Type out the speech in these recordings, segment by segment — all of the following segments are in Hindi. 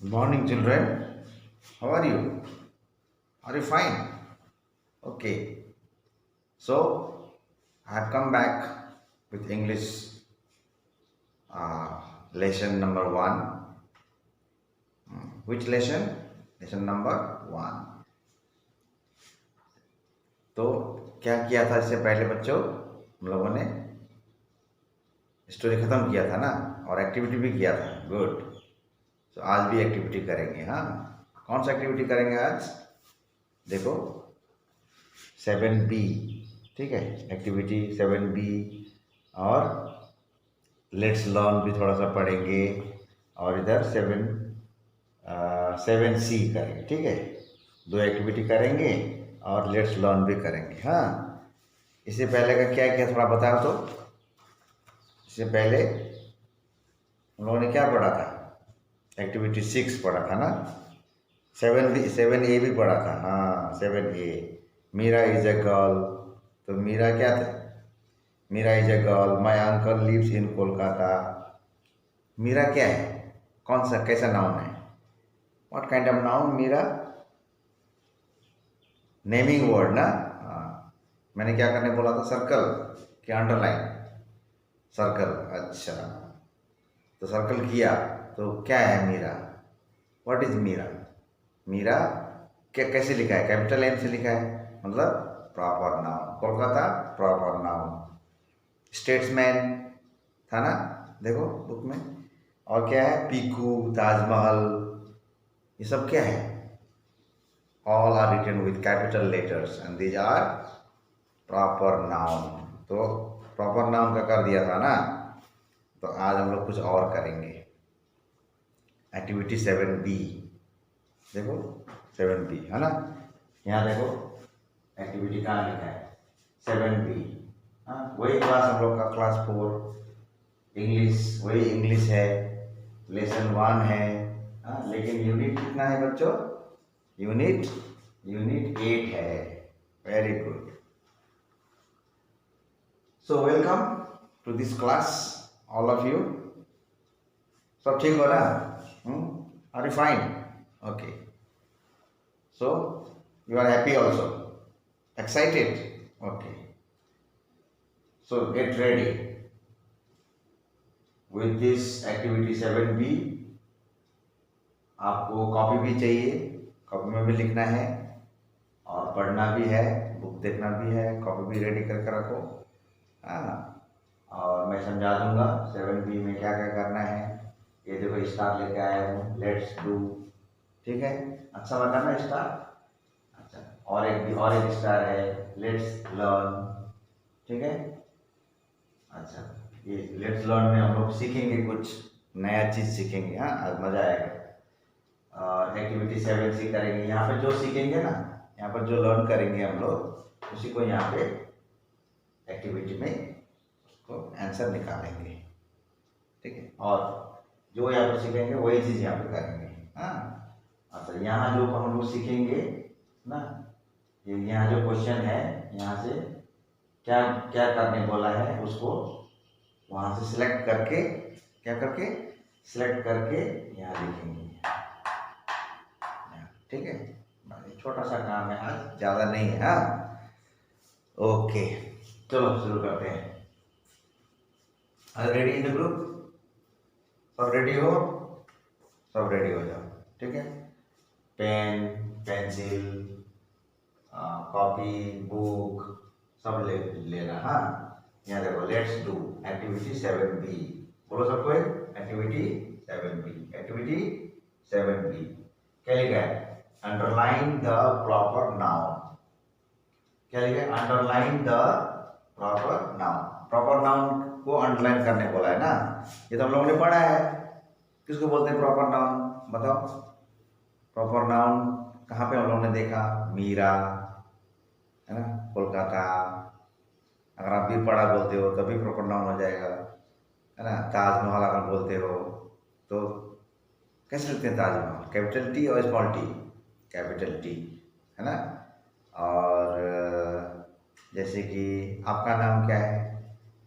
Good morning, children. How are you? Are you fine? Okay. So, I have come back with English lesson number one. Which lesson? Lesson number one. तो क्या किया था इससे पहले बच्चों? हम लोगों ने स्टोरी खत्म किया था ना, और एक्टिविटी भी किया था. गुड. तो आज भी एक्टिविटी करेंगे. हाँ, कौन सा एक्टिविटी करेंगे आज? देखो, 7B. ठीक है, एक्टिविटी 7B. और लेट्स लर्न भी थोड़ा सा पढ़ेंगे. और इधर 7C करेंगे. ठीक है, दो एक्टिविटी करेंगे और लेट्स लर्न भी करेंगे. हाँ, इससे पहले का क्या क्या थोड़ा बताओ तो. इससे पहले हम लोगों ने क्या पढ़ा था? एक्टिविटी 6 पढ़ा था ना. 7A भी पढ़ा था. हाँ, 7A. Meera is a girl. तो मीरा क्या था? Meera is a girl. My uncle lives in Kolkata. Meera क्या है? कौन सा, कैसा नाउन है? What kind of noun Meera? Naming word ना. हाँ, मैंने क्या करने बोला था? सर्कल कि अंडरलाइन? सर्कल. अच्छा, तो सर्कल किया. तो क्या है मीरा? What is Meera? मीरा क्या कैसे लिखा है? कैपिटल एम से लिखा है, मतलब proper noun. Kolkata proper noun. Statesman था ना, देखो बुक में. और क्या है? पीकू, ताजमहल, ये सब क्या है? All are written with capital letters and these are proper noun. तो प्रॉपर नाउन का कर दिया था ना. तो आज हम लोग कुछ और करेंगे. Activity 7B. देखो 7B है ना. यहाँ देखो एक्टिविटी कहाँ लिखा है? 7B. हाँ, वही क्लास हम लोग का क्लास 4 इंग्लिश, वही इंग्लिश है. लेसन 1 है. हाँ, लेकिन यूनिट कितना है बच्चों? यूनिट 8 है. Very good. So welcome to this class all of you. सब ठीक हो रहा? Are you fine? Okay. So you are happy also? Excited? Okay. So get ready with this activity 7B. आपको कॉपी भी चाहिए, कॉपी में भी लिखना है और पढ़ना भी है, बुक देखना भी है, कॉपी भी रेडी करके रखो. हाँ, और मैं समझा दूंगा 7B में क्या क्या करना है. ये देखो स्टार लेके आया हूँ, लेट्स डू. ठीक है, अच्छा लगा ना स्टार? अच्छा, और एक स्टार है, लेट्स लर्न. ठीक है. अच्छा, ये लेट्स लर्न में हम लोग सीखेंगे, कुछ नया चीज़ सीखेंगे. हाँ, आज मज़ा आएगा. और एक्टिविटी 7C करेंगे. यहाँ पे जो सीखेंगे ना, यहाँ पर जो लर्न करेंगे हम लोग, उसी को यहाँ पे एक्टिविटी में उसको आंसर निकालेंगे. ठीक है, और जो यहाँ पर सीखेंगे वही चीज़ यहाँ पे करेंगे. हाँ, अच्छा, यहाँ जो हम लोग सीखेंगे ना, ये यहाँ जो क्वेश्चन है, यहाँ से क्या क्या करने बोला है उसको वहां से सिलेक्ट करके, क्या करके सिलेक्ट करके यहाँ लिखेंगे. ठीक है, छोटा सा काम है आज, ज़्यादा नहीं है. हाँ, ओके, चलो शुरू करते हैं. Ready in the group? सब रेडी हो? सब रेडी हो जाओ. ठीक है, पेन, पेंसिल, कॉपी, बुक सब लेना. हाँ, यहाँ देखो लेट्स डू एक्टिविटी 7B. बोलो सबको, एक्टिविटी 7B. एक्टिविटी 7B क्या लिखा है? Underline the proper noun. क्या लिखा है? Underline the proper noun. Proper noun को अंडरलाइन करने बोला है ना. ये तो हम लोगों ने पढ़ा है. किसको बोलते हैं प्रॉपर नाउन? बताओ. प्रॉपर नाउन कहाँ पे हम लोगों ने देखा? मीरा है ना, कोलकाता. अगर आप भी पढ़ा बोलते हो तभी प्रॉपर नाउन हो जाएगा, है ना. ताजमहल अगर बोलते हो तो कैसे लिखते हैं ताजमहल? कैपिटल टी और स्मॉल टी? कैपिटल टी, है ना. और जैसे कि आपका नाम क्या है?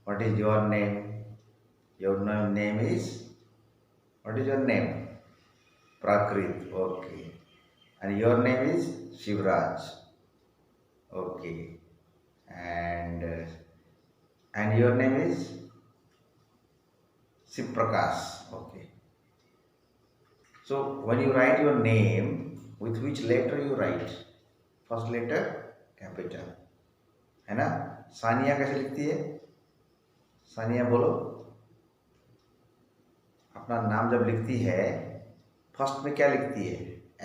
What is your name? Your name is, what is your name? Prakrit. Okay. And your name is Shivraj. Okay. And your name is Shiv Prakash. Okay. So when you write your name, with which letter you write? First letter capital, है ना। सानिया कैसे लिखती है? सानिया बोलो। अपना नाम जब लिखती है फर्स्ट में क्या लिखती है?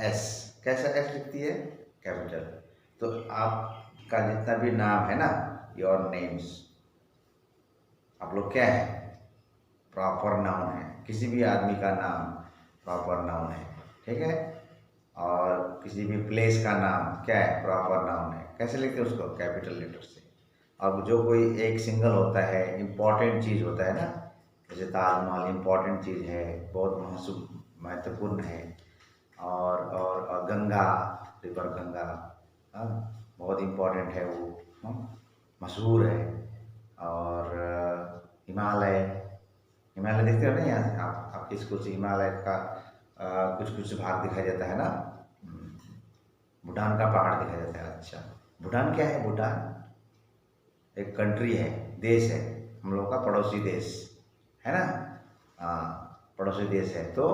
एस। कैसा एस लिखती है? कैपिटल। तो आपका जितना भी नाम है ना, योर नेम्स, आप लोग क्या है? प्रॉपर नाउन है। किसी भी आदमी का नाम प्रॉपर नाउन है, ठीक है। और किसी भी प्लेस का नाम क्या है? प्रॉपर नाउन है। कैसे लिखते हैं उसको? कैपिटल लेटर से। अब जो कोई एक सिंगल होता है, इम्पॉर्टेंट चीज़ होता है ना, जैसे ताजमहल इम्पॉर्टेंट चीज़ है, बहुत महत्वपूर्ण है। और गंगा, रिवर गंगा, हाँ, बहुत इम्पॉर्टेंट है वो, मशहूर है। और हिमालय, हिमालय देखते हो ना यहाँ से, आपके स्कूल से हिमालय का कुछ कुछ भाग दिखाई देता है ना। भूटान का पहाड़ दिखाई देता है। अच्छा, भूटान क्या है? भूटान एक कंट्री है, देश है, हम लोग का पड़ोसी देश है ना। पड़ोसी देश है। तो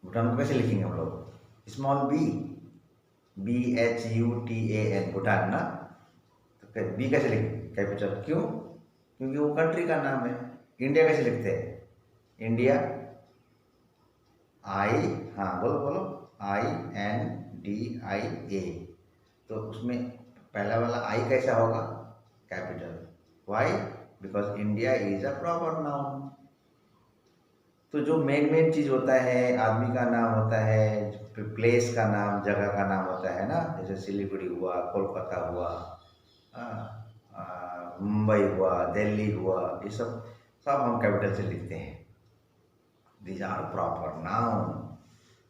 भूटान को कैसे लिखेंगे हम लोग? स्मॉल बी, BHUTAN, भूटान ना। तो बी कैसे लिखेंगे? कैपिटल। क्यों? क्योंकि वो कंट्री का नाम है। इंडिया कैसे लिखते हैं? इंडिया आई, हाँ बोलो बोलो, INDIA। तो उसमें पहला वाला आई कैसा होगा? Capital. Why? Because India is a proper noun. तो जो मेन चीज होता है, आदमी का नाम होता है, प्लेस का नाम, जगह का नाम होता है ना, जैसे सिलीगुड़ी हुआ, कोलकाता हुआ, मुंबई हुआ, दिल्ली हुआ, ये सब सब हम कैपिटल से लिखते हैं। These are proper noun.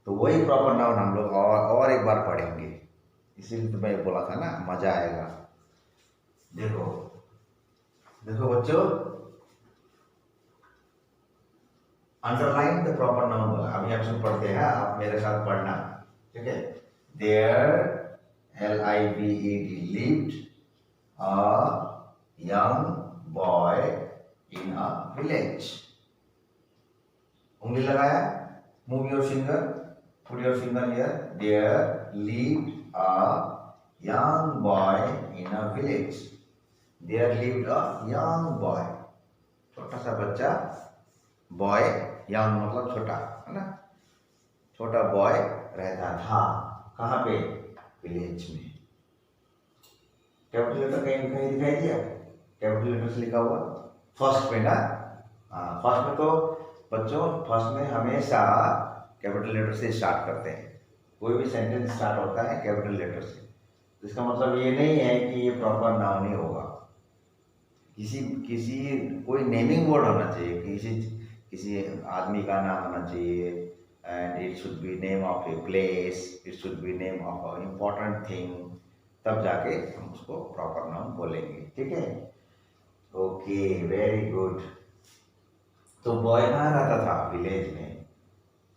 तो वही प्रॉपर नाउन हम लोग और एक बार पढ़ेंगे, इसीलिए तो मैं बोला था ना, मजा आएगा। देखो देखो बच्चों, अंडरलाइन द प्रॉपर नाउन बोला। अभी हम सब पढ़ते हैं, आप मेरे साथ पढ़ना, ठीक है। There, LIVED, lived a young boy in a village. उंगली लगाया, move your finger, put your finger here. There lived a young boy in a village. There lived a young boy, छोटा सा बच्चा, बॉय, यंग मतलब छोटा, है ना, छोटा बॉय रहता था। कहाँ पे? विलेज में। कैपिटल लेटर कहीं कहीं दिखाई दिया? कैपिटल लेटर से लिखा हुआ फर्स्ट में ना। फर्स्ट में तो बच्चों, फर्स्ट में हमेशा कैपिटल लेटर से स्टार्ट करते हैं। कोई भी सेंटेंस स्टार्ट होता है कैपिटल लेटर से। तो इसका मतलब ये नहीं है कि ये प्रॉपर नाउन ही होगा। किसी किसी कोई नेमिंग वर्ड होना चाहिए, किसी आदमी का नाम होना चाहिए, and it should be name of a place, it should be name of a important thing, तब जाके हम उसको प्रॉपर नाउन बोलेंगे, ठीक है। Okay, very good. तो बॉय कहाँ रहता था? विलेज में।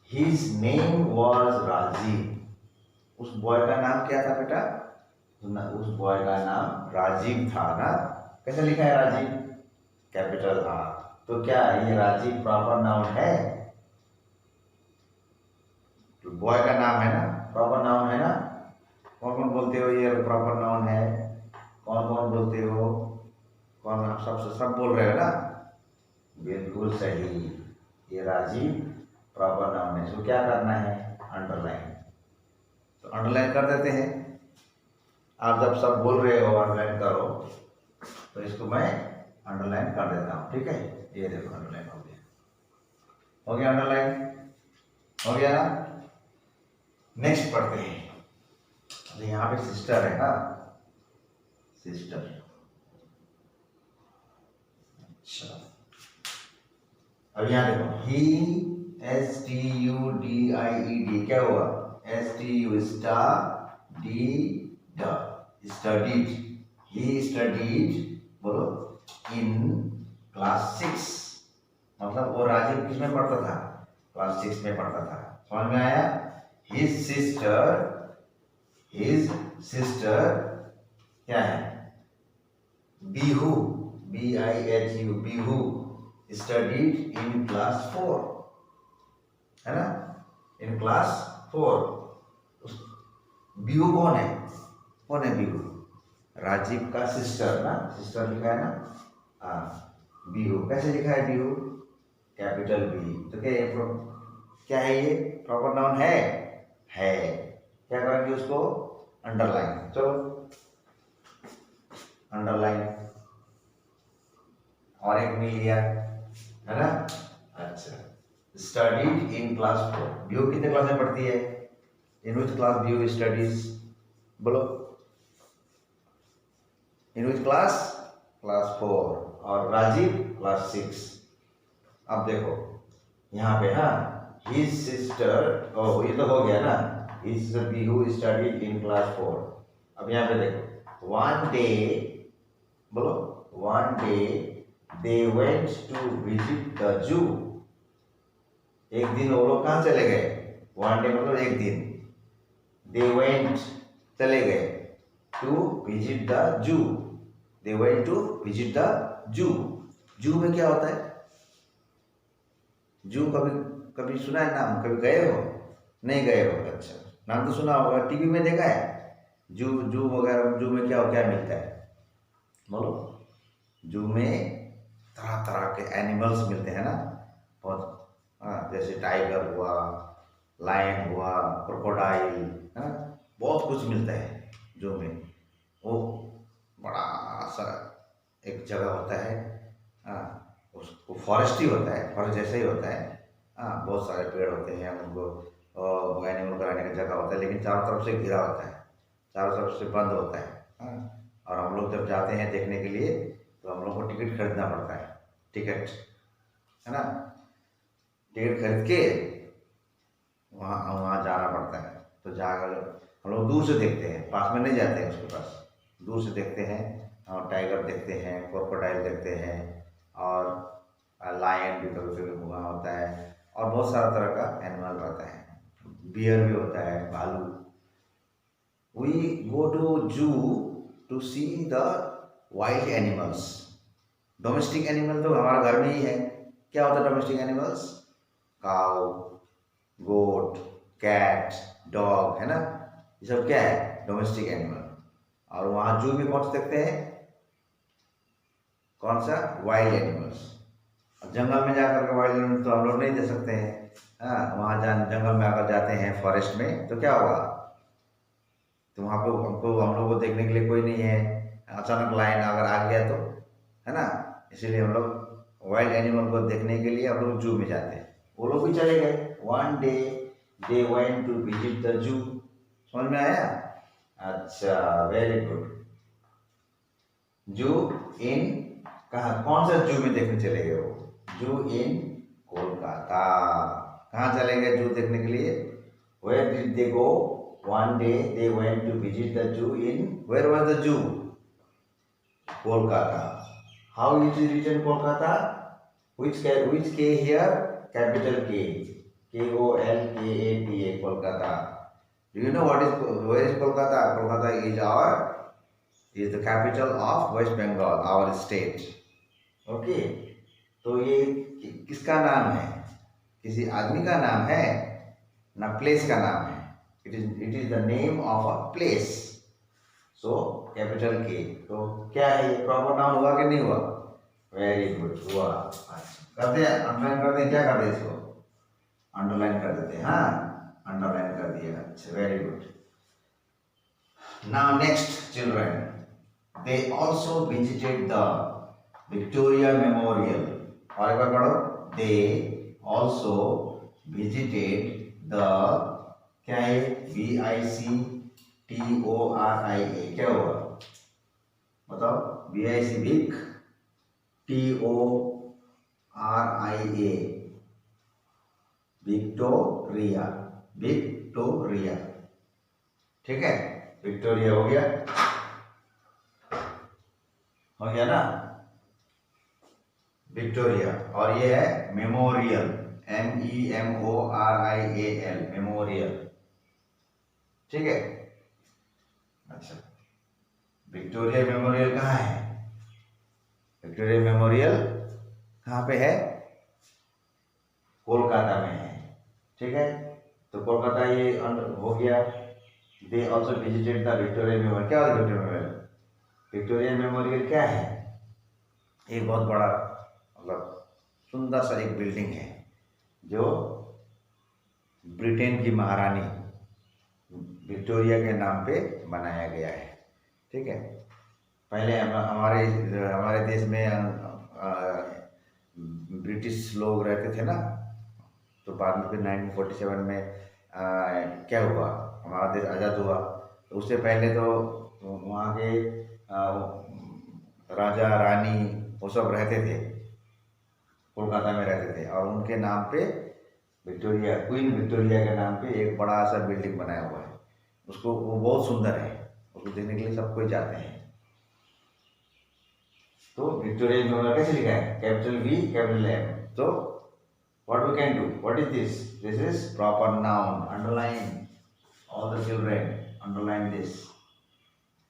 His name was Rajeev. उस बॉय का नाम क्या था बेटा? उस बॉय का नाम राजीव था ना। कैसे लिखा है राजीव? Capital R। तो क्या ये राजीव प्रॉपर नाउन है? तो बॉय का नाम है ना, प्रॉपर नाउन है ना। कौन कौन बोलते हो ये प्रॉपर नाउन है? कौन कौन बोलते हो? कौन? आप सब बोल रहे हो ना? बिल्कुल सही, ये राजीव प्रॉपर नाउन है। इसको क्या करना है? अंडरलाइन। तो अंडरलाइन कर देते हैं। आप जब सब बोल रहे हो अंडरलाइन करो, तो इसको मैं अंडरलाइन कर देता हूँ, ठीक है। ये देखो अंडरलाइन हो गया, हो गया अंडरलाइन, हो गया ना। नेक्स्ट पढ़ते हैं। यहाँ पे सिस्टर है ना, सिस्टर। अच्छा, अब यहाँ देखो, ही, STUDIED, क्या हुआ? STU स्टडीड, ही स्टडीड, बोलो, इन क्लास 6। मतलब वो राजीव किसमें पढ़ता था? क्लास 6 में पढ़ता था। समझ में आया? हिज सिस्टर क्या है? Bihu, BIHU, Bihu studied in class 4, है ना, इन क्लास 4। बीहू कौन है? कौन है बीहू? राजीव का सिस्टर ना, सिस्टर लिखा है ना। हाँ, बीहू कैसे लिखा है? Bihu capital B. तो क्या है ये? प्रॉपर नाउन है। क्या करेंगे उसको? अंडरलाइन। चलो अंडरलाइन। और एक मिल गया, है ना। अच्छा, स्टडीड इन क्लास 4। बीहू कितने क्लास में पढ़ती है? इन विच क्लास बीहू स्टडीज? बोलो, इन विच क्लास? क्लास 4। और राजीव क्लास 6। अब देखो यहाँ पे, हाँ, हिज सिस्टर, ओह ये तो हो गया ना, his Bihu studied in class 4। अब यहाँ पे देखो, वन डे, बोलो, one day they went to visit the zoo. एक दिन वो लोग कहाँ चले गए? वन डे मतलब एक दिन। दे वेंट चले गए, to visit the zoo. They went to visit the zoo. Zoo में क्या होता है? जू कभी सुना है नाम? कभी गए हो? नहीं गए हो? अच्छा, नाम तो सुना होगा, टीवी में देखा है। जू वगैरह, जू में क्या मिलता है? बोलो। जू में तरह तरह के एनिमल्स मिलते हैं ना, बहुत। हाँ, जैसे टाइगर हुआ, लायन हुआ, क्रोकोडाइल, है ना, बहुत कुछ मिलता है जू में। वो बड़ा सा एक जगह होता है, हाँ, उसको फॉरेस्ट ही होता है, फॉरेस्ट जैसा ही होता है। हाँ, बहुत सारे पेड़ होते हैं, उनको एनिमल कराने का जगह होता है, लेकिन चारों तरफ से घिरा होता है, चारों तरफ से बंद होता है। हाँ, और हम लोग जब जाते हैं देखने के लिए तो हम लोग को टिकट खरीदना पड़ता है। टिकट, है ना, टिकट खरीद के वहाँ जाना पड़ता है। तो जाकर हम लोग दूर से देखते हैं, पास में नहीं जाते हैं उसके पास, दूर से देखते हैं। और टाइगर देखते हैं, क्रोकोडाइल देखते हैं, और लायन भी कभी कभी वहाँ होता है, और बहुत सारा तरह का एनिमल रहता है। बियर भी होता है, भालू। We go to zoo to see the wild animals. Domestic animal तो हमारा घर में ही है। क्या होता है domestic animals? Cow, goat, cat, dog, है ना, ये सब क्या है? Domestic animal. और वहाँ जू भी कौन से देखते हैं? कौन सा? Wild animals. जंगल में जाकर के वाइल्ड एनिमल तो हम लोग नहीं देख सकते हैं। हाँ, वहाँ जंगल में अगर जाते हैं, फॉरेस्ट में, तो क्या होगा? तो वहाँ पे हम लोग को देखने के लिए कोई नहीं है। अचानक लायन अगर आ गया तो, है ना, इसीलिए हम लोग वाइल्ड एनिमल को देखने के लिए हम लोग जू में जाते हैं। वो लोग भी चले गए। One day they went to visit the zoo. समझ में आया? अच्छा, वेरी गुड। जू इन, कहाँ, कौन सा जू में देखने चले गए वो? जू इन कोलकाता। कहाँ चले गए जू देखने के लिए? Where did they go? One day they went to visit the zoo in, where was the zoo? Kolkata. How it is written Kolkata? Which K here? Capital K. Kolkata. Kolkata. Do you know where is Kolkata? Kolkata is the capital of West Bengal, our state. Okay. तो ये किसका नाम है? किसी आदमी का नाम है ना, प्लेस का नाम है। It is the name of a place. So capital के। तो क्या है ये? प्रॉपर नाउन हुआ कि नहीं हुआ? वेरी गुड, हुआ। करते हैं, अंडरलाइन करते हैं। क्या करते हैं इसको? अंडरलाइन कर देते हैं। हाँ, अंडरलाइन कर दिया। अच्छा, very good. Now next, children, they also visited the Victoria memorial. और एक बार पढ़ो, दे ऑल्सो विजिटेड द, क्या है? VICTORIA। क्या हुआ? बताओ। VIC vic, TORIA Victoria. Victoria, ठीक है, विक्टोरिया हो गया ना, विक्टोरिया। और ये है मेमोरियल, MEMORIAL, मेमोरियल। ठीक है। अच्छा, विक्टोरिया मेमोरियल कहाँ है? विक्टोरिया मेमोरियल कहाँ पे है? कोलकाता में है। ठीक है, तो कोलकाता ये हो गया। They also visited the Victoria memorial. क्या होता है विक्टोरिया मेमोरियल? विक्टोरिया मेमोरियल क्या है? एक बहुत बड़ा मतलब सुंदर सा एक बिल्डिंग है जो ब्रिटेन की महारानी विक्टोरिया के नाम पे बनाया गया है। ठीक है, पहले हमारे हमारे देश में ब्रिटिश लोग रहते थे ना, तो बाद में फिर 1947 में क्या हुआ, हमारा देश आज़ाद हुआ। तो उससे पहले तो वहाँ के राजा रानी वो सब रहते थे, कोलकाता में रहते थे, और उनके नाम पे विक्टोरिया, क्वीन विक्टोरिया के नाम पे एक बड़ा सा बिल्डिंग बनाया हुआ है। उसको वो बहुत सुंदर है, उसको देखने के लिए सब कोई जाते हैं। तो विक्टोरिया मेमोरियल कैसे लिखा है? Capital V capital M। तो what we can do? What is this? This is proper noun. Underline, all the children, underline this.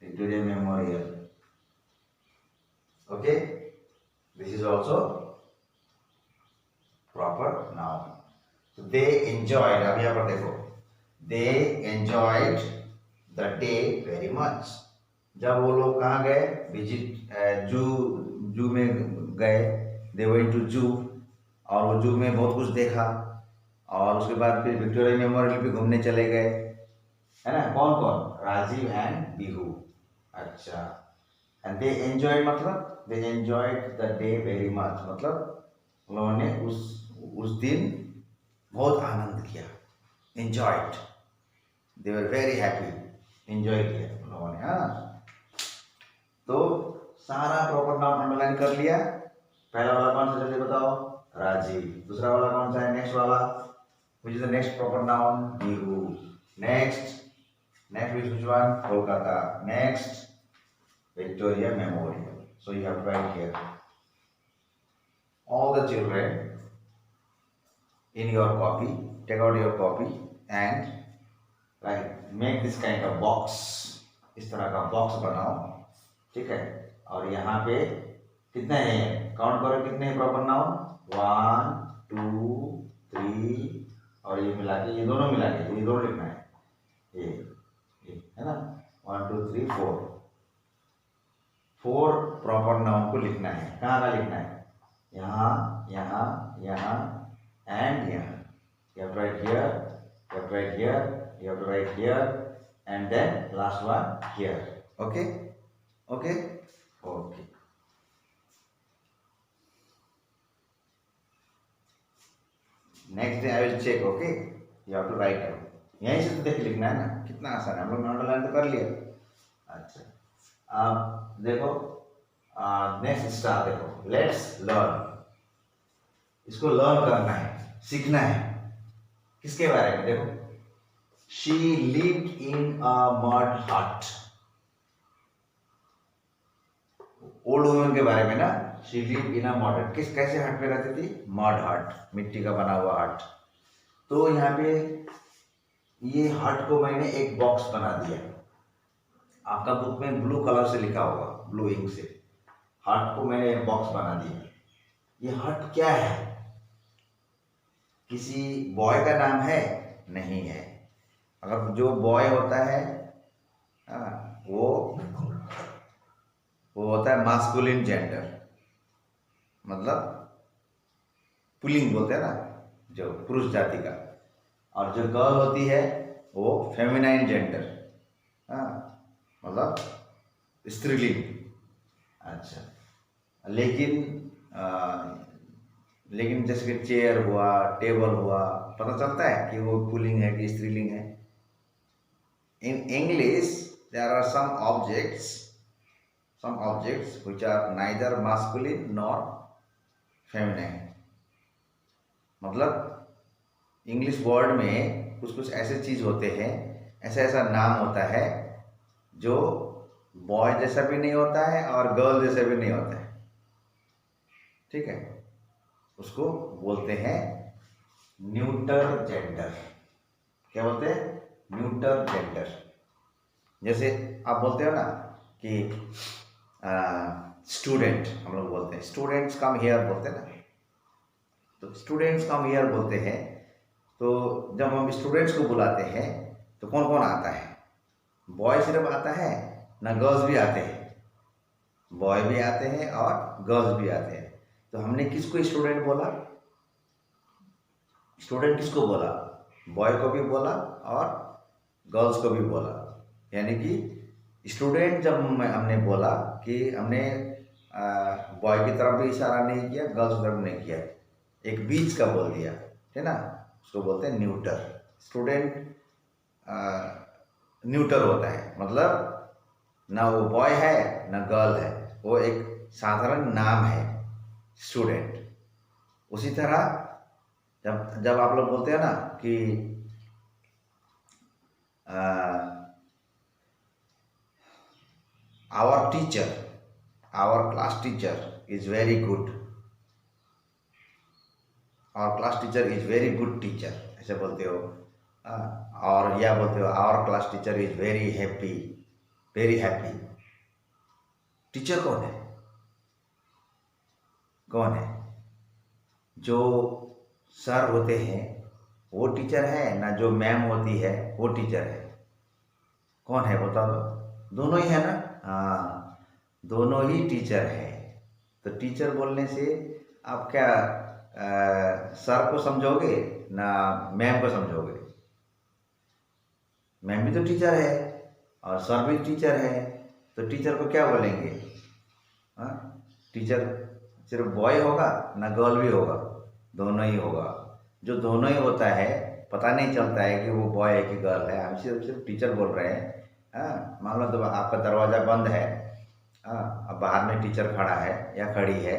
Victoria Memorial. Okay, this is also proper noun. So they enjoyed, अब यहाँ पर देखो, they enjoyed the day very much. जब वो लोग कहाँ गए? विजिट जू में गए, they went to zoo, और वो जू में बहुत कुछ देखा, और उसके बाद फिर विक्टोरिया मेमोरियल पे घूमने चले गए, है ना? कौन कौन? राजीव एंड बिहू। अच्छा, एंड दे एंजॉय मतलब they enjoyed the day very much, मतलब उन्होंने उस दिन बहुत आनंद किया। Enjoyed, they were very happy, enjoy किया उन्होंने। हाँ, तो सारा प्रॉपर नाउन अंडरलाइन कर लिया। पहला वाला कौन सा जल्दी बताओ? राजीव। दूसरा वाला कौन सा है? नेक्स्ट वाला, which is the next proper noun? Bihu. Next which one? Kolkata. Next Victoria Memorial. So you have to write here. All the children in your copy, take out your copy and like make this kind of box. इस तरह का बॉक्स बनाओ। ठीक है, और यहाँ पे कितने हैं? काउंट करो कितने प्रॉपर नाउन? 1 2 3, और ये मिला के, ये दोनों मिला के, ये दोनों लिखना है, ये है ना? 1 2 3 4 प्रॉपर नाउन को लिखना है। कहाँ का लिखना है? यहाँ, यहाँ, यहाँ एंड यहाँ। You have to write here, you have to write here, you have to write here, and then last one here. Okay? Okay? Okay. Next day I will check. Okay? You have to write down. यहीं से तो देख लिखना है ना, कितना आसान है। हम लोग ने अंडरलाइन तो कर लिया। अच्छा, अब देखो नेक्स्ट स्टार देखो, लेट्स लर्न। इसको लर्न करना है, सीखना है। किसके बारे में? देखो, she lived in a mud हट। ओल्ड वुमन के बारे में ना, she lived in a mud हट। कैसे हट में रहती थी? मड हट, मिट्टी का बना हुआ हट। तो यहाँ पे ये हट को मैंने एक बॉक्स बना दिया। आपका बुक में ब्लू कलर से लिखा होगा, ब्लू इंक से। हट को मैंने एक बॉक्स बना दिया। ये हट क्या है? किसी बॉय का नाम है? नहीं है। अगर जो बॉय होता है वो होता है मास्कुलिन जेंडर, मतलब पुल्लिंग बोलते हैं ना, जो पुरुष जाति का। और जो गर्ल होती है वो फेमिनाइन जेंडर, मतलब स्त्रीलिंग। अच्छा, लेकिन जैसे कि चेयर हुआ, टेबल हुआ, पता चलता है कि वो पुल्लिंग है कि स्त्रीलिंग है। In English there are some objects which are neither masculine nor feminine. मतलब इंग्लिश वर्ड में कुछ ऐसे चीज होते हैं, ऐसा नाम होता है जो बॉय जैसा भी नहीं होता है और गर्ल जैसा भी नहीं होता है। ठीक है, उसको बोलते हैं न्यूटर जेंडर। क्या बोलते हैं? Neuter gender. जैसे आप बोलते हो ना कि स्टूडेंट, हम लोग बोलते हैं स्टूडेंट्स कम हियर बोलते हैं ना, तो स्टूडेंट्स कम हियर बोलते हैं। तो जब हम स्टूडेंट्स को बुलाते हैं तो कौन कौन आता है? बॉय सिर्फ आता है ना, गर्ल्स भी आते हैं? बॉय भी आते हैं और गर्ल्स भी आते हैं। तो हमने किसको स्टूडेंट बोला? स्टूडेंट किसको बोला? बॉय को भी बोला और गर्ल्स को भी बोला। यानी कि स्टूडेंट जब हमने बोला कि हमने बॉय की तरफ भी इशारा नहीं किया, गर्ल्स की तरफ नहीं किया, एक बीच का बोल दिया, है ना, उसको बोलते हैं न्यूटर। स्टूडेंट न्यूटर होता है, मतलब ना वो बॉय है ना गर्ल है, वो एक साधारण नाम है स्टूडेंट। उसी तरह जब आप लोग बोलते हैं ना कि our teacher, our class teacher is very good, our class teacher is very good teacher, ऐसे बोलते हो। और या बोलते हो our class teacher is very happy, very happy. Teacher कौन है? कौन है? जो सर होते हैं वो टीचर है ना, जो मैम होती है वो टीचर है? कौन है बताओ तो? दोनों ही है ना? हाँ, दोनों ही टीचर है। तो टीचर बोलने से आप क्या सर को समझोगे ना मैम को समझोगे? मैम भी तो टीचर है और सर भी टीचर है, तो टीचर को क्या बोलेंगे? हाँ, टीचर सिर्फ बॉय होगा ना गर्ल भी होगा? दोनों ही होगा। जो दोनों ही होता है पता नहीं चलता है कि वो बॉय है कि गर्ल है, हम सिर्फ टीचर बोल रहे हैं। हाँ, मान लो तो आपका दरवाज़ा बंद है, हाँ, अब बाहर में टीचर खड़ा है या खड़ी है,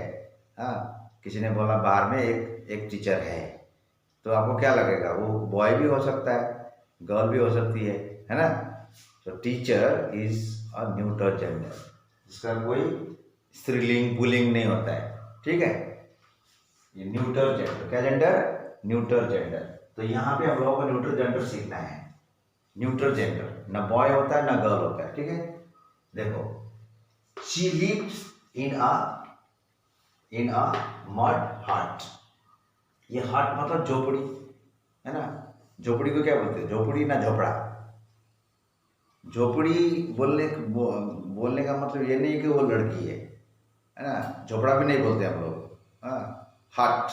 हाँ, किसी ने बोला बाहर में एक टीचर है, तो आपको क्या लगेगा? वो बॉय भी हो सकता है, गर्ल भी हो सकती है ना? तो teacher is a neuter gender, जिसका कोई स्त्रीलिंग पुल्लिंग नहीं होता है, ठीक है? ये न्यूटर जेंडर। क्या जेंडर? Neuter gender. तो यहाँ पे हम लोगों को न्यूटर जेंडर सीखना है। न्यूटर जेंडर, ना बॉय होता है ना गर्ल होता है, ठीक है? देखो, she lives in a mud hut. ये हट मतलब झोपड़ी, है ना? झोपड़ी को क्या बोलते हैं? झोपड़ी ना झोपड़ा। झोपड़ी बोलने का मतलब ये नहीं कि वो लड़की है ना? झोपड़ा भी नहीं बोलते हम लोग। हाँ, हट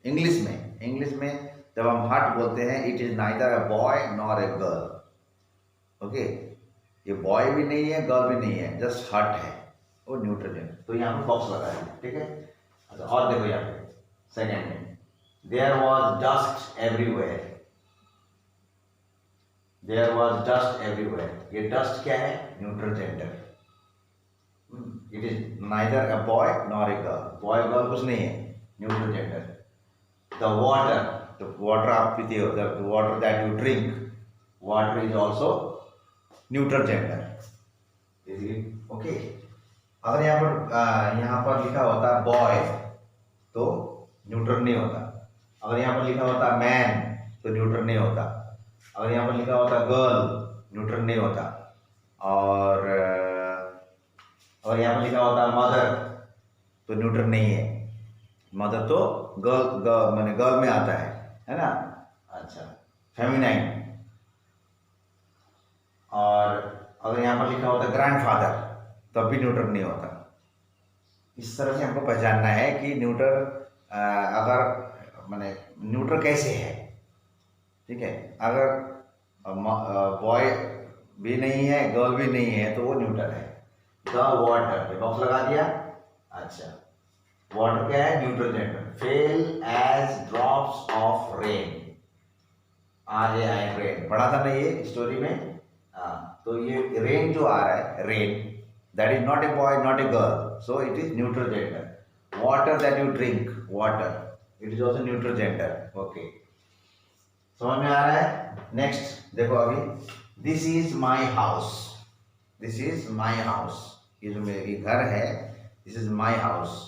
इंग्लिश में जब हम हट बोलते हैं, it is neither a boy nor a girl. Okay, ये बॉय भी नहीं है गर्ल भी नहीं है, जस्ट हट है, वो न्यूट्रल है। तो यहाँ पे बॉक्स लगा है, ठीक है? अच्छा, और देखो यहाँ पे सेकेंड में, there was dust everywhere. There was dust everywhere, ये डस्ट क्या है? Neutral gender. It is neither a boy nor a girl, boy girl कुछ नहीं है, न्यूट्रल जेंडर। द वाटर, तो वाटर आप पीते हो, the water that you drink, water is also neutral gender. Okay, अगर यहाँ पर लिखा होता बॉय तो न्यूट्रल नहीं होता। अगर यहाँ पर लिखा होता मैन तो न्यूट्रल नहीं होता। अगर यहाँ पर लिखा होता गर्ल न्यूट्रल नहीं होता। और अगर यहाँ पर लिखा होता मदर तो न्यूट्रल नहीं है। मदर तो गर्ल माने गर्ल में आता है ना? अच्छा, फेमिनाइन। और अगर यहाँ पर लिखा होता ग्रैंडफादर तब भी न्यूट्रल नहीं होता। इस तरह से हमको पहचानना है कि न्यूट्रल अगर माने न्यूट्रल कैसे है, ठीक है? अगर बॉय भी नहीं है गर्ल भी नहीं है तो वो न्यूट्रल है। द वाटर, बॉक्स लगा दिया। अच्छा, वाटर क्या है? Neutral gender. Fell as drops of rain, rain पढ़ा था ना ये स्टोरी में। हाँ, तो ये रेन जो आ रहा है, rain that is not a boy not a girl, so it is neutral gender. Water that you drink, water, it is also neutral gender. Okay, समझ में आ रहा है? नेक्स्ट देखो, अभी this is my house, this is my house, ये जो मेरी घर है, दिस इज माई हाउस।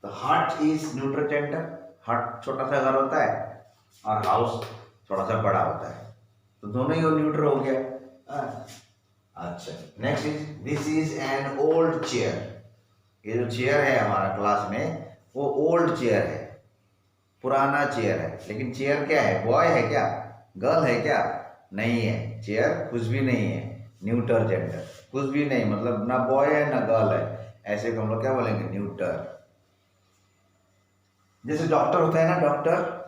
तो हट इज न्यूट्रल जेंडर। हट छोटा सा घर होता है, और हाउस थोड़ा सा बड़ा होता है, तो दोनों ही न्यूटर हो गया। अच्छा, next is this is an old chair. ये जो चेयर है हमारा क्लास में वो ओल्ड चेयर है, पुराना चेयर है। लेकिन चेयर क्या है, बॉय है क्या, गर्ल है क्या? नहीं है, चेयर कुछ भी नहीं है, न्यूटर जेंडर, कुछ भी नहीं, मतलब ना बॉय है ना गर्ल है, ऐसे को हम लोग क्या बोलेंगे, न्यूटर। जैसे डॉक्टर होता है ना, डॉक्टर,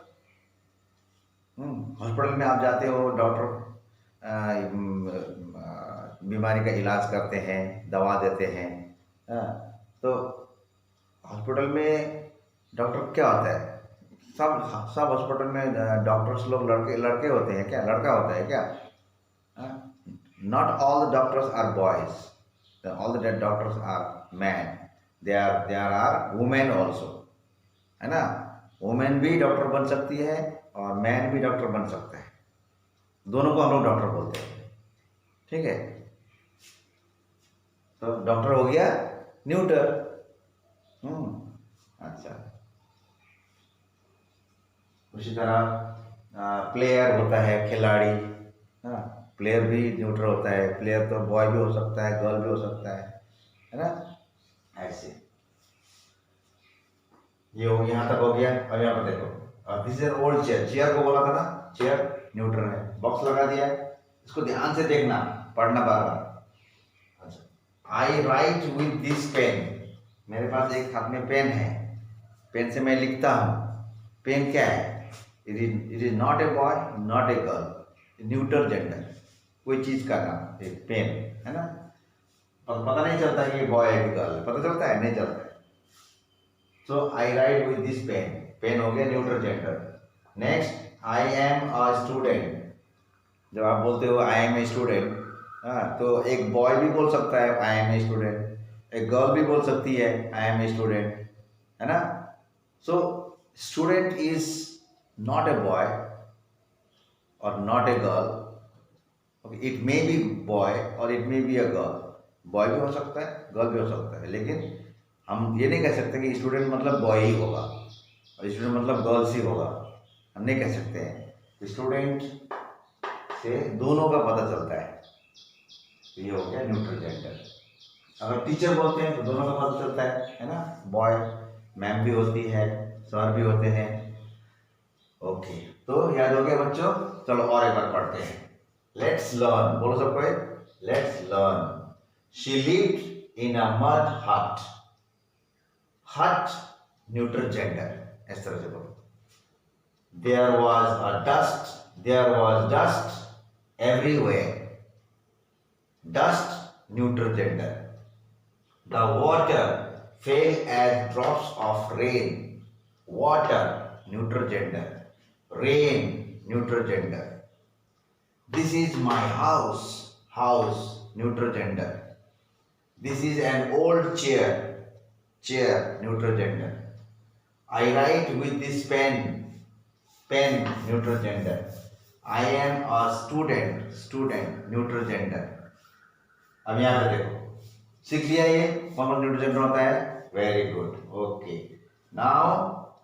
हॉस्पिटल में आप जाते हो, डॉक्टर बीमारी का इलाज करते हैं, दवा देते हैं। तो हॉस्पिटल में डॉक्टर क्या होता है, सब सब हॉस्पिटल में डॉक्टर्स लोग लड़के लड़के होते हैं क्या, लड़का होता है क्या? Not all the doctors are boys, all the doctors are man, there are women also, है ना। वुमेन भी डॉक्टर बन सकती है और मैन भी डॉक्टर बन सकता है, दोनों को हम लोग डॉक्टर बोलते हैं, ठीक है। तो डॉक्टर हो गया न्यूटर। अच्छा, उसी तरह प्लेयर होता है, खिलाड़ी, हाँ, प्लेयर भी न्यूटर होता है। प्लेयर तो बॉय भी हो सकता है, गर्ल भी हो सकता है ना, ऐसे। ये हो, यहाँ तक हो गया। अब यहाँ पर देखो, this is old chair, chair को बोला था ना, चेयर न्यूटर है, बॉक्स लगा दिया है, इसको ध्यान से देखना, पढ़ना बार बार। अच्छा, आई राइट विथ दिस पेन, मेरे पास एक हाथ में पेन है, पेन से मैं लिखता हूँ। पेन क्या है, it is not a boy not a girl, neuter gender, कोई चीज का नाम, एक पेन है ना। पता नहीं चलता कि ये बॉय है कि गर्ल है, पता चलता है, नहीं चलता है। So I write with this pen, pen हो गया neuter gender. Next, I am a student, जब आप बोलते हो आई एम ए स्टूडेंट, तो एक बॉय भी बोल सकता है आई एम ए स्टूडेंट, एक गर्ल भी बोल सकती है आई एम ए स्टूडेंट, है ना। So student is not a boy और not a girl, okay, it may be boy और it may be a girl, boy भी हो सकता है, गर्ल भी हो सकता है, लेकिन हम ये नहीं कह सकते कि स्टूडेंट मतलब बॉय ही होगा और स्टूडेंट मतलब गर्ल्स ही होगा, हम नहीं कह सकते हैं। स्टूडेंट से दोनों का पता चलता है, तो ये हो गया न्यूट्रल जेंडर। अगर टीचर बोलते हैं तो दोनों का पता चलता है ना, बॉय मैम भी होती है, सर भी होते हैं। ओके, तो याद हो गया बच्चों, चलो और एक बार पढ़ते हैं। लेट्स लर्न, बोलो सबको, let's learn. She lived in a mud hut, hut neutral gender, इस तरह से बोलो। There was dust everywhere, dust neutral gender. The water fell as drops of rain, water neutral gender, rain neutral gender. This is my house, house neutral gender. This is an old chair, chair neutral gender. I write with this pen, pen neutral gender. I am a student, student neutral gender. अब यहाँ पे देखो, सीख लिया ये कौन कौन न्यूट्रल जेंडर होता है, very good. Okay, now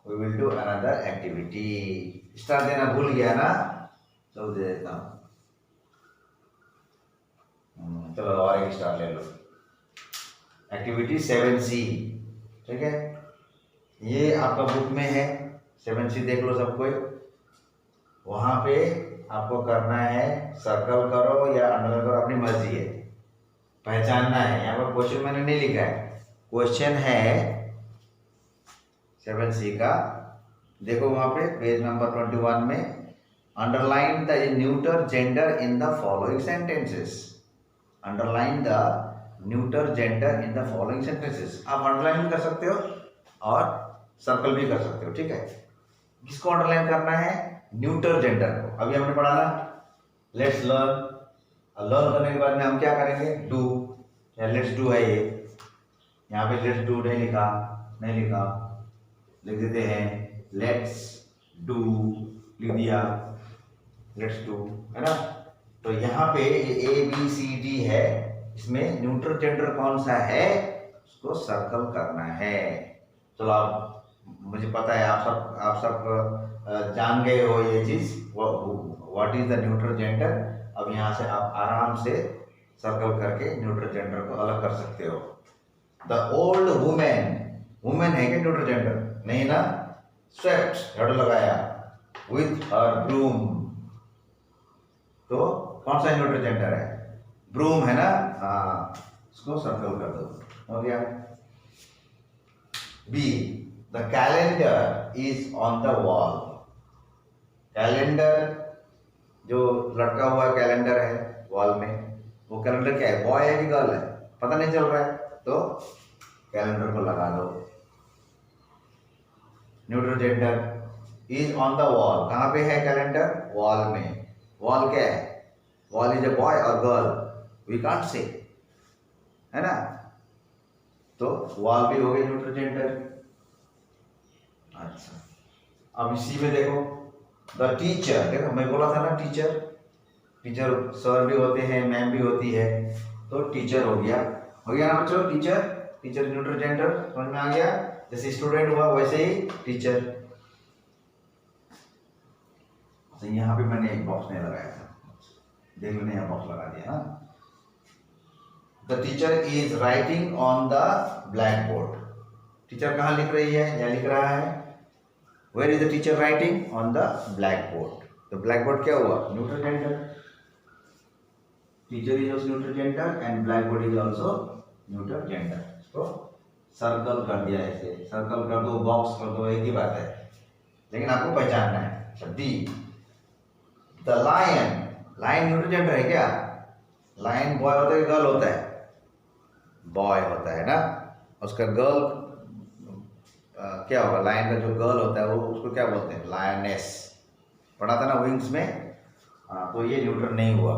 we will do another activity. Star देना भूल गया ना, चलो दे देता हूँ। चलो और एक स्टार ले लो। एक्टिविटी 7C, ठीक है, ये आपका बुक में है, 7C देख लो सब कोई। वहां पे आपको करना है, सर्कल करो या अंडरलाइन करो, अपनी मर्जी है, पहचानना है। यहाँ पर क्वेश्चन मैंने नहीं लिखा है, क्वेश्चन है 7C का, देखो वहां पे पेज नंबर 21 में, underline the neuter gender in the following sentences, underline the neuter gender in the following sentences. आप अंडरलाइन भी कर सकते हो और सर्कल भी कर सकते हो, ठीक है। किसको अंडरलाइन करना है, न्यूटर जेंडर को। अभी हमने पढ़ा ना, लेट्स लर्न, लर्न करने के बाद में हम क्या करेंगे, डू, या लेट्स डू है ये, यहाँ पे लेट्स डू नहीं लिखा, नहीं लिखा, लिख देते हैं लेट्स डू, लिख दिया लेट्स डू, है ना। तो यहाँ पे ABCD है, इसमें न्यूट्रल जेंडर कौन सा है उसको सर्कल करना है। चलो आप, मुझे पता है आप सब जान गए हो ये चीज, what is the neutral gender. अब यहाँ से आप आराम से सर्कल करके न्यूट्रल जेंडर को अलग कर सकते हो। द ओल्ड वुमेन, वुमेन है क्या न्यूट्रल जेंडर? नहीं ना। स्वेप्ट, झाड़ू लगाया, विथ हर ब्रूम, तो कौन सा न्यूट्रल जेंडर है? ब्रूम है ना। हाँ, इसको सर्कल कर दो, हो गया। B, the calendar is on the wall. Calendar जो लटका हुआ कैलेंडर है वॉल में, वो कैलेंडर क्या है, बॉय है कि गर्ल है, पता नहीं चल रहा है, तो कैलेंडर को लगा दो। Neutral gender is on the wall, कहाँ पे है कैलेंडर? वॉल में। वॉल क्या है? वॉल इज अ बॉय और गर्ल, वी कांट से, है ना। तो वॉल भी हो गई न्यूट्रल जेंडर। अच्छा, अब इसी में देखो, द टीचर, देखो मैं बोला था ना टीचर, टीचर सर भी होते हैं, मैम भी होती है, तो टीचर हो गया ना बच्चों। टीचर, टीचर न्यूट्रल जेंडर समझ में आ गया। जैसे स्टूडेंट हुआ वैसे ही टीचर। तो यहाँ पे मैंने एक बॉक्स नहीं लगाया था, देख मैंने यहाँ बॉक्स लगा दिया। The teacher is writing on the blackboard. Teacher कहाँ लिख रही है या लिख रहा है? Where is the teacher writing? On the blackboard. तो ब्लैक बोर्ड क्या हुआ? Neutral gender. Teacher is also neutral gender and blackboard is also neutral gender. तो सर्कल कर दिया, ऐसे सर्कल कर दो, बॉक्स कर दो, एक ही बात है, लेकिन आपको पहचानना है। D, the lion, lion neutral gender है क्या? लायन बॉय होता है, गर्ल होता है? बॉय होता है ना। उसका गर्ल क्या होगा? लायन का जो गर्ल होता है वो उसको क्या बोलते हैं? लायनेस। पढ़ा था ना विंग्स में। तो ये न्यूट्रल नहीं हुआ।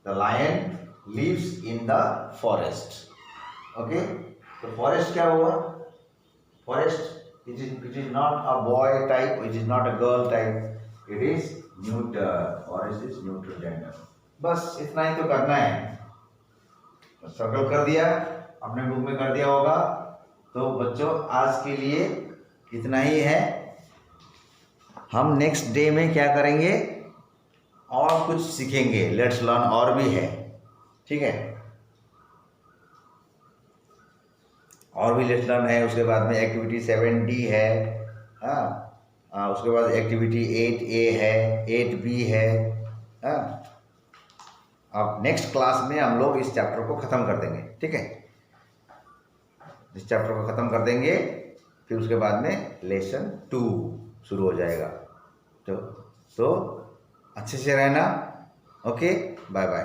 The lion lives in the forest. Okay, तो फॉरेस्ट क्या हुआ? Forest it is not a boy type, it is not a girl type, it is neutral. Forest is neutral gender. बस इतना ही तो करना है। सर्कल कर दिया, अपने बुक में कर दिया होगा। तो बच्चों आज के लिए इतना ही है। हम नेक्स्ट डे में क्या करेंगे और कुछ सीखेंगे, लेट्स लर्न और भी है, ठीक है। और भी लेट्स लर्न है। उसके बाद में एक्टिविटी 7D है, हाँ, उसके बाद एक्टिविटी 8A है, 8B है, हाँ। अब नेक्स्ट क्लास में हम लोग इस चैप्टर को ख़त्म कर देंगे, ठीक है। इस चैप्टर को ख़त्म कर देंगे, फिर उसके बाद में लेसन 2 शुरू हो जाएगा। तो अच्छे से रहना। Okay, bye bye.